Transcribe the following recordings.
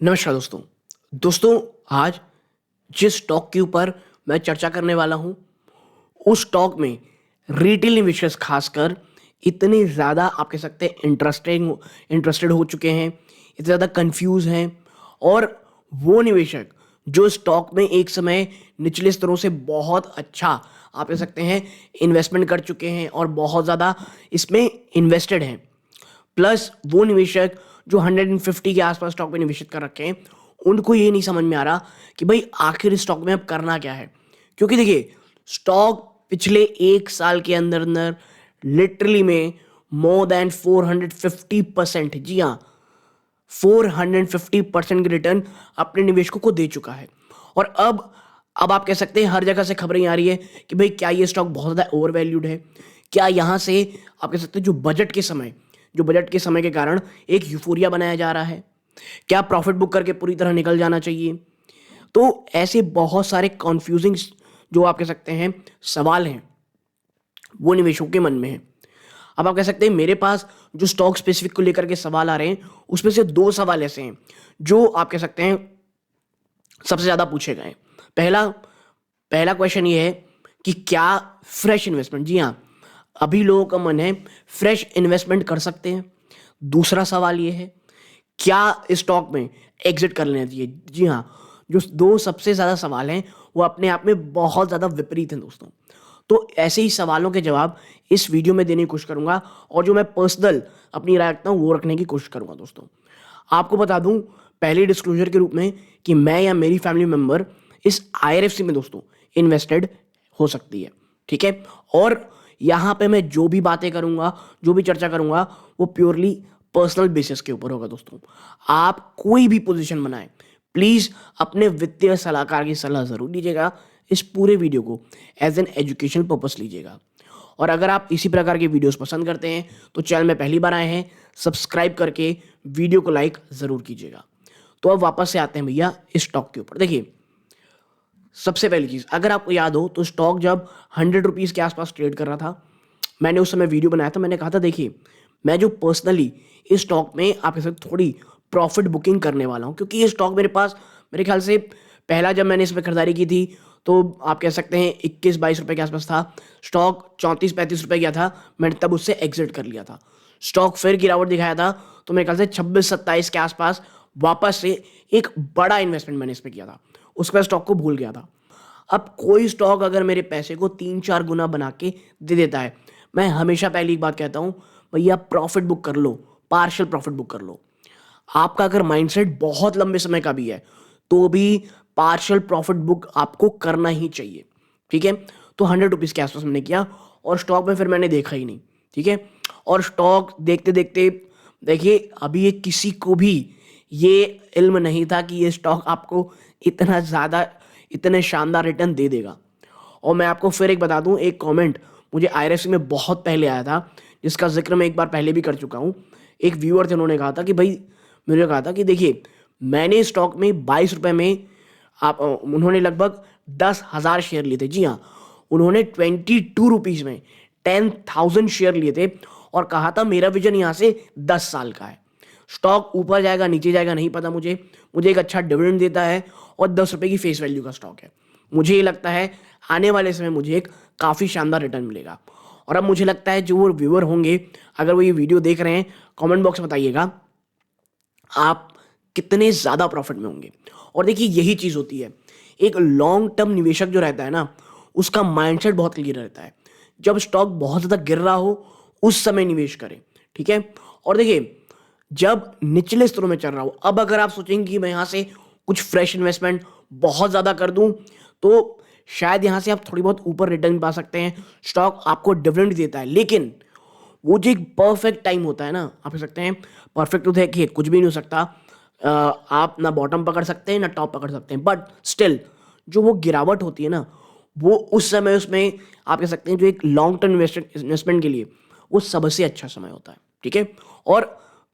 नमस्कार दोस्तों। दोस्तों, आज जिस स्टॉक के ऊपर मैं चर्चा करने वाला हूँ, उस स्टॉक में रिटेल निवेशक खासकर इतने ज़्यादा आप कह सकते हैं इंटरेस्टेड हो चुके हैं, इतने ज़्यादा कन्फ्यूज़ हैं और वो निवेशक जो स्टॉक में एक समय निचले स्तरों से बहुत अच्छा आप कह सकते हैं इन्वेस्टमेंट कर चुके हैं और बहुत ज़्यादा इसमें इन्वेस्टेड हैं। प्लस वो निवेशक जो 150 के आसपास स्टॉक में निवेशित कर रखे हैं, उनको ये नहीं समझ में आ रहा कि भाई आखिर इस स्टॉक में अब करना क्या है। क्योंकि देखिए, स्टॉक पिछले 1 साल के अंदर-अंदर लिटरली में मोर दैन 450% जी हाँ, 450% की रिटर्न अपने निवेशकों को दे चुका है। और अब आप कह सकते हैं हर जगह से खबरें आ रही है कि भाई क्या ये स्टॉक बहुत ज़्यादा ओवर वैल्यूड है? क्या यहाँ से आप कह सकते हैं जो बजट के समय के कारण एक यूफ़ोरिया बनाया जा रहा है? क्या प्रॉफ़िट बुक करके पूरी तरह निकल जाना चाहिए? तो ऐसे बहुत सारे कन्फ्यूज़िंग जो आप कह सकते हैं सवाल हैं, वो निवेशकों के मन में हैं। अब आप कह सकते हैं मेरे पास जो स्टॉक स्पेसिफ़िक को लेकर के सवाल आ रहे हैं, उसमें से 2 सवाल ऐसे हैं, जो आप कह सकते हैं सबसे ज़्यादा पूछे गए हैं। पहला पहला क्वेश्चन ये है कि क्या फ्रेश इन्वेस्टमेंट, जी हाँ, अभी लोगों का मन है फ्रेश इन्वेस्टमेंट कर सकते हैं। दूसरा सवाल ये है, क्या इस स्टॉक में एग्जिट कर लेना चाहिए। जी हाँ, जो दो सबसे ज़्यादा सवाल हैं वो अपने आप में बहुत ज़्यादा विपरीत हैं दोस्तों। तो ऐसे ही सवालों के जवाब इस वीडियो में देने की कोशिश करूंगा और जो मैं पर्सनल अपनी राय रखता हूँ वो रखने की कोशिश करूंगा दोस्तों। आपको बता दूं पहले डिस्क्लोजर के रूप में कि मैं या मेरी फैमिली मेंबर इस आईआरएफसी में दोस्तों इन्वेस्टेड हो सकती है, ठीक है। और यहाँ पे मैं जो भी बातें करूंगा, जो भी चर्चा करूंगा, वो प्योरली पर्सनल बेसिस के ऊपर होगा दोस्तों। आप कोई भी पोजीशन बनाएं, प्लीज़ अपने वित्तीय सलाहकार की सलाह ज़रूर लीजिएगा। इस पूरे वीडियो को एज एन एजुकेशन पर्पस लीजिएगा। और अगर आप इसी प्रकार के वीडियोस पसंद करते हैं तो चैनल में पहली बार आए हैं, सब्सक्राइब करके वीडियो को लाइक ज़रूर कीजिएगा। तो अब वापस से आते हैं भैया इस स्टॉक के ऊपर। देखिए, सबसे पहली चीज़, अगर आपको याद हो तो स्टॉक जब 100 रुपीज़ के आसपास ट्रेड कर रहा था, मैंने उस समय वीडियो बनाया था। मैंने कहा था देखिए, मैं जो पर्सनली इस स्टॉक में आपके साथ थोड़ी प्रॉफिट बुकिंग करने वाला हूँ, क्योंकि ये स्टॉक मेरे पास मेरे ख्याल से पहला जब मैंने इसमें खरीदारी की थी तो आप कह सकते हैं 21-22 रुपए के आसपास था। स्टॉक 34-35 रुपए गया था, मैंने तब उससे एग्जिट कर लिया था। स्टॉक फिर गिरावट दिखाया था तो मेरे ख्याल से 26-27 के आसपास वापस से एक बड़ा इन्वेस्टमेंट मैंने इसमें किया था। उसके बाद स्टॉक को भूल गया था। अब कोई स्टॉक अगर मेरे पैसे को 3-4 गुना बना के दे देता है, मैं हमेशा पहली एक बात कहता हूँ, भैया प्रॉफिट बुक कर लो, पार्शियल प्रॉफिट बुक कर लो। आपका अगर माइंडसेट बहुत लंबे समय का भी है तो भी पार्शियल प्रॉफिट बुक आपको करना ही चाहिए, ठीक है। तो 100 रुपीज़ के आसपास मैंने किया और स्टॉक में फिर मैंने देखा ही नहीं, ठीक है। और स्टॉक देखते देखते देखिए, अभी ये किसी को भी ये इल्म नहीं था कि ये स्टॉक आपको इतना ज़्यादा इतने शानदार रिटर्न दे देगा। और मैं आपको फिर एक बता दूं, एक कमेंट मुझे आईआरएफसी में बहुत पहले आया था, जिसका जिक्र मैं एक बार पहले भी कर चुका हूं। एक व्यूअर थे, उन्होंने कहा था कि भाई, मुझे कहा था कि देखिए, मैंने स्टॉक में 22 रुपए में उन्होंने लगभग 10,000 शेयर लिए थे। जी हाँ, उन्होंने 22 रुपीज़ में 10,000 शेयर लिए थे और कहा था मेरा विजन यहाँ से 10 साल का है। स्टॉक ऊपर जाएगा नीचे जाएगा नहीं पता मुझे, मुझे एक अच्छा डिविडेंड देता है और 10 रुपए की फेस वैल्यू का स्टॉक है। मुझे ये लगता है आने वाले समय मुझे एक काफ़ी शानदार रिटर्न मिलेगा। और अब मुझे लगता है जो वो व्यूअर होंगे, अगर वो ये वीडियो देख रहे हैं, कमेंट बॉक्स में बताइएगा आप कितने ज़्यादा प्रॉफिट में होंगे। और देखिए, यही चीज़ होती है, एक लॉन्ग टर्म निवेशक जो रहता है ना, उसका माइंडसेट बहुत क्लियर रहता है। जब स्टॉक बहुत ज़्यादा गिर रहा हो उस समय निवेश करें, ठीक है। और देखिए, जब निचले स्तरों में चल रहा हो, अब अगर आप सोचेंगे कि मैं यहाँ से कुछ फ्रेश इन्वेस्टमेंट बहुत ज़्यादा कर दूं तो शायद यहाँ से आप थोड़ी बहुत ऊपर रिटर्न पा सकते हैं, स्टॉक आपको डिविडेंड देता है। लेकिन वो जो एक परफेक्ट टाइम होता है ना, आप कह सकते हैं परफेक्ट तो देखिए कुछ भी नहीं हो सकता। आप ना बॉटम पकड़ सकते हैं ना टॉप पकड़ सकते हैं, बट स्टिल जो वो गिरावट होती है ना, वो उस समय उसमें आप कह सकते हैं जो एक लॉन्ग टर्म इन्वेस्टमेंट के लिए वो सबसे अच्छा समय होता है, ठीक है। और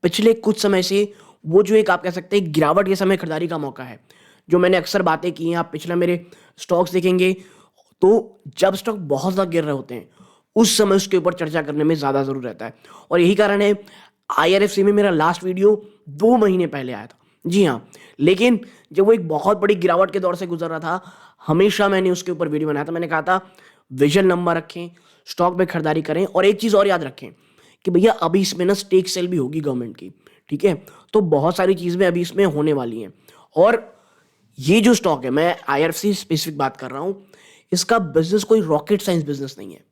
पिछले कुछ समय से वो जो एक आप कह सकते हैं गिरावट के समय खरीदारी का मौका है, जो मैंने अक्सर बातें की हैं। आप पिछला मेरे स्टॉक्स देखेंगे तो जब स्टॉक बहुत ज़्यादा गिर रहे होते हैं उस समय उसके ऊपर चर्चा करने में ज़्यादा ज़रूर रहता है। और यही कारण है आईआरएफसी में मेरा लास्ट वीडियो 2 महीने पहले आया था। जी हाँ, लेकिन जब वो एक बहुत बड़ी गिरावट के दौर से गुज़र रहा था, हमेशा मैंने उसके ऊपर वीडियो बनाया था। मैंने कहा था विज़न लंबा रखें, स्टॉक में खरीदारी करें और एक चीज़ और याद रखें कि भैया अभी इसमें ना स्टेक सेल भी होगी गवर्नमेंट की, ठीक है? तो बहुत सारी चीज़ें अभी इसमें होने वाली हैं और ये जो स्टॉक है, मैं आईआरएफसी स्पेसिफिक बात कर रहा हूँ, इसका बिज़नेस कोई रॉकेट साइंस बिज़नेस नहीं है,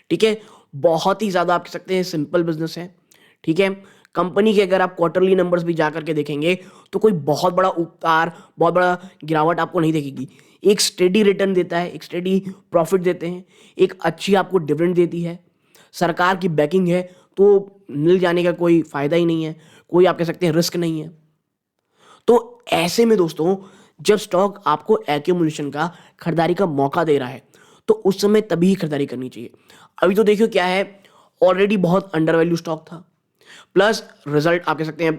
ठीक है? बहुत ही ज़्यादा आप कह सकते हैं सिंपल बिज़नेस है, ठीक है? कंपनी के अगर आप क्वार्टरली नंबर्स भी जा करके देखेंगे, तो कोई बहुत बड़ा उतार, बहुत बड़ा गिरावट आपको नहीं दिखेगी। एक स्टेडी रिटर्न देता है, एक स्टेडी प्रॉफ़िट देते हैं, एक अच्छी आपको डिविडेंड देती है, सरकार की बैकिंग है, तो मिल जाने का कोई फ़ायदा ही नहीं है, कोई आप कह सकते हैं रिस्क नहीं है। तो ऐसे में दोस्तों जब स्टॉक आपको एक्यूमुलेशन का खरीदारी का मौका दे रहा है तो उस समय तभी ही खरीदारी करनी चाहिए। अभी तो देखिए क्या है, ऑलरेडी बहुत अंडर वैल्यू स्टॉक था, प्लस रिजल्ट आप कह सकते हैं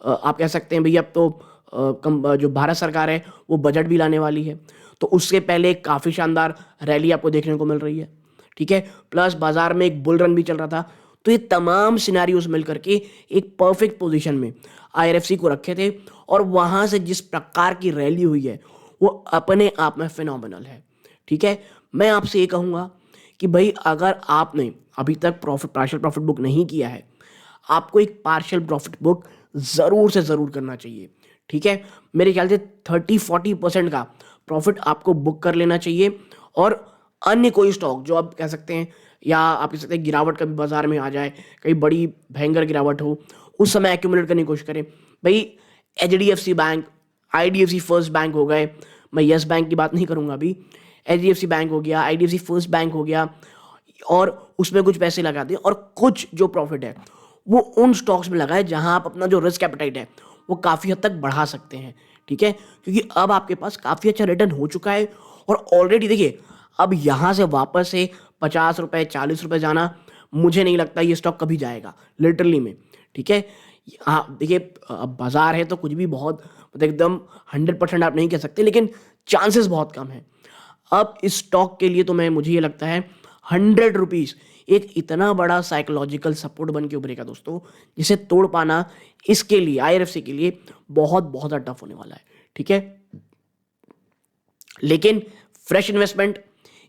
आप कह सकते हैं भैया अब तो जो भारत सरकार है वो बजट भी लाने वाली है, तो उससे पहले काफ़ी शानदार रैली आपको देखने को मिल रही है, ठीक है? प्लस बाजार में एक बुल रन भी चल रहा था, तो ये तमाम सिनेरियोज मिल करके एक परफेक्ट पोजीशन में आईआरएफसी को रखे थे और वहाँ से जिस प्रकार की रैली हुई है वो अपने आप में फिनोमिनल है, ठीक है? मैं आपसे ये कहूँगा कि भाई अगर आपने अभी तक पार्शियल प्रॉफिट बुक नहीं किया है, आपको एक पार्शियल प्रॉफिट बुक ज़रूर से ज़रूर करना चाहिए, ठीक है? मेरे ख्याल से 30-40% का प्रॉफिट आपको बुक कर लेना चाहिए और अन्य कोई स्टॉक जो आप कह सकते हैं या आप कह सकते हैं गिरावट कभी बाजार में आ जाए, कहीं बड़ी भयंकर गिरावट हो, उस समय एक्यूमुलेट करने की कोशिश करें। भाई HDFC bank, IDFC first bank हो गए, मैं यस बैंक की बात नहीं करूँगा अभी, एचडीएफसी बैंक हो गया, आईडीएफसी फर्स्ट बैंक हो गया और उसमें कुछ पैसे लगा दें और कुछ जो प्रॉफिट है वो उन स्टॉक्स में लगाएं जहां आप अपना जो रिस्क एपेटाइट है वो काफ़ी हद तक बढ़ा सकते हैं, ठीक है? क्योंकि अब आपके पास काफ़ी अच्छा रिटर्न हो चुका है और ऑलरेडी देखिए अब यहाँ से वापस से 50 रुपए 40 रुपए जाना, मुझे नहीं लगता ये स्टॉक कभी जाएगा लिटरली में, ठीक है? हाँ देखिए अब बाजार है तो कुछ भी बहुत मतलब एकदम 100% आप नहीं कह सकते, लेकिन चांसेस बहुत कम है। अब इस स्टॉक के लिए तो मुझे ये लगता है 100 रुपीज़ एक इतना बड़ा साइकोलॉजिकल सपोर्ट बन के उभरेगा दोस्तों, जिसे तोड़ पाना इसके लिए आईआरएफसी के लिए बहुत बहुत ज़्यादा टफ होने वाला है, ठीक है? लेकिन फ्रेश इन्वेस्टमेंट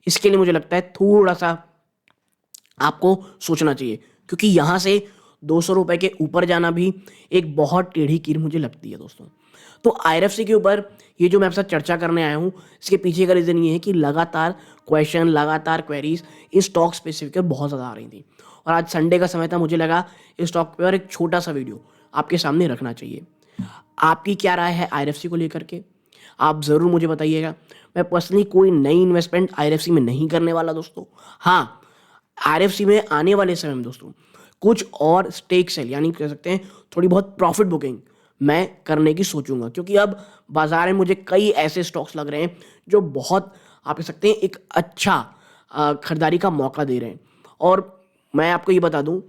इसके लिए मुझे लगता है थोड़ा सा आपको सोचना चाहिए, क्योंकि यहाँ से 200 रुपए के ऊपर जाना भी एक बहुत टेढ़ी कीर मुझे लगती है दोस्तों। तो आईआरएफसी के ऊपर ये जो मैं आपसे चर्चा करने आया हूँ, इसके पीछे का रीज़न ये है कि लगातार क्वेश्चन, लगातार क्वेरीज इस स्टॉक स्पेसिफिक पर बहुत ज़्यादा आ रही थी और आज संडे का समय था, मुझे लगा इस स्टॉक पर एक छोटा सा वीडियो आपके सामने रखना चाहिए। आपकी क्या राय है आईआरएफसी को लेकर के? आप ज़रूर मुझे बताइएगा। मैं पर्सनली कोई नई इन्वेस्टमेंट आईआरएफसी में नहीं करने वाला दोस्तों। हाँ, आरएफसी में आने वाले समय में दोस्तों कुछ और स्टेक सेल यानी कह सकते हैं थोड़ी बहुत प्रॉफिट बुकिंग मैं करने की सोचूंगा, क्योंकि अब बाजार में मुझे कई ऐसे स्टॉक्स लग रहे हैं जो बहुत आप कह सकते हैं एक अच्छा खरीदारी का मौका दे रहे हैं। और मैं आपको ये बता दूं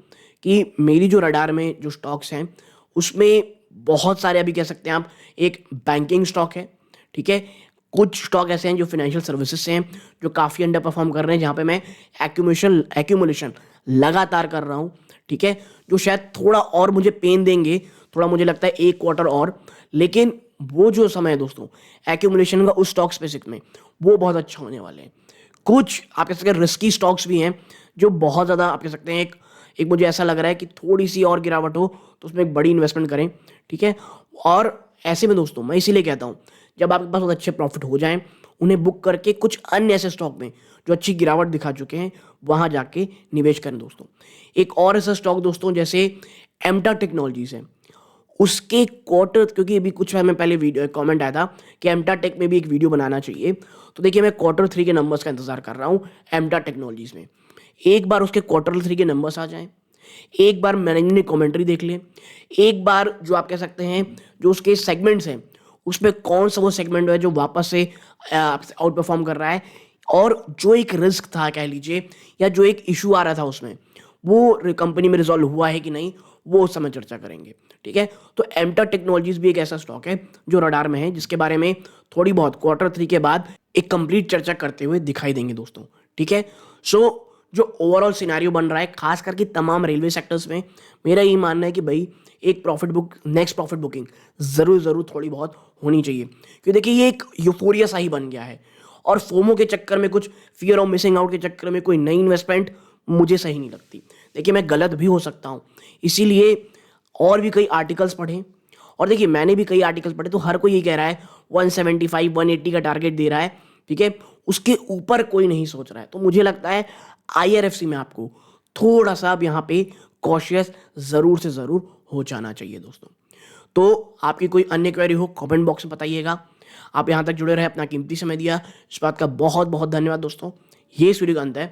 कि मेरी जो रडार में जो स्टॉक्स हैं उसमें बहुत सारे अभी कह सकते हैं आप, एक बैंकिंग स्टॉक है, ठीक है? कुछ स्टॉक ऐसे हैं जो फाइनेंशियल सर्विसेज से हैं जो काफ़ी अंडर परफॉर्म कर रहे हैं, जहाँ पे मैं एक्यूमुलेशन लगातार कर रहा हूँ, ठीक है? जो शायद थोड़ा और मुझे पेन देंगे, थोड़ा मुझे लगता है एक क्वार्टर और, लेकिन वो जो समय है दोस्तों एक्यूमुलेशन का उस स्टॉक स्पेसिफिक में वो बहुत अच्छा होने वाले हैं। कुछ आप कह सकते हैं रिस्की स्टॉक्स भी हैं जो बहुत ज़्यादा आप कह सकते हैं एक एक मुझे ऐसा लग रहा है कि थोड़ी सी और गिरावट हो तो उसमें एक बड़ी इन्वेस्टमेंट करें, ठीक है? और ऐसे में दोस्तों मैं इसीलिए कहता हूँ जब आपके पास बहुत अच्छे प्रॉफिट हो जाएं, उन्हें बुक करके कुछ अन्य ऐसे स्टॉक में जो अच्छी गिरावट दिखा चुके हैं वहां जाके निवेश करें दोस्तों। एक और ऐसा स्टॉक दोस्तों जैसे एमटा टेक्नोलॉजीज है, उसके क्वार्टर, क्योंकि अभी कुछ समय पहले वीडियो कमेंट आया था कि एमटा टेक में भी एक वीडियो बनाना चाहिए, तो देखिए मैं क्वार्टर 3 के नंबर्स का इंतजार कर रहा हूँ एमटा टेक्नोलॉजीज में। एक बार उसके क्वार्टर 3 के नंबर्स आ जाएं, एक बार मैनेजमेंट कमेंट्री देख लें, एक बार जो आप कह सकते हैं जो उसके सेगमेंट्स हैं उसमें कौन सा वो सेगमेंट है जो वापस से आउट परफॉर्म कर रहा है, और जो एक रिस्क था कह लीजिए या जो एक इशू आ रहा था उसमें वो कंपनी में रिजॉल्व हुआ है कि नहीं, वो उस समय चर्चा करेंगे, ठीक है? तो एमटा टेक्नोलॉजीज भी एक ऐसा स्टॉक है जो रडार में है, जिसके बारे में थोड़ी बहुत क्वार्टर 3 के बाद एक कंप्लीट चर्चा करते हुए दिखाई देंगे दोस्तों, ठीक है? सो जो ओवरऑल सिनेरियो बन रहा है खास करके तमाम रेलवे सेक्टर्स में, मेरा यही मानना है कि भाई एक profit book next profit booking ज़रूर थोड़ी बहुत होनी चाहिए, क्योंकि देखिए ये एक यूफोरिया सा ही बन गया है। और फोमो के चक्कर में, कुछ फियर ऑफ मिसिंग आउट के चक्कर में कोई नई इन्वेस्टमेंट मुझे सही नहीं लगती। देखिए मैं गलत भी हो सकता हूँ, इसीलिए और भी कई आर्टिकल्स पढ़ें। और देखिए मैंने भी कई आर्टिकल्स पढ़े, तो हर कोई ये कह रहा है 175 180 का टारगेट दे रहा है, ठीक है, उसके ऊपर कोई नहीं सोच रहा है। तो मुझे लगता है आईआरएफसी में आपको थोड़ा सा अब यहाँ पे कॉशियस ज़रूर से ज़रूर हो जाना चाहिए दोस्तों। तो आपकी कोई अन्य क्वेरी हो कमेंट बॉक्स में बताइएगा। आप यहाँ तक जुड़े रहे, अपना कीमती समय दिया, इस बात का बहुत बहुत धन्यवाद दोस्तों। ये सूर्यकांत है।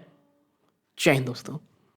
जय हिंद दोस्तों।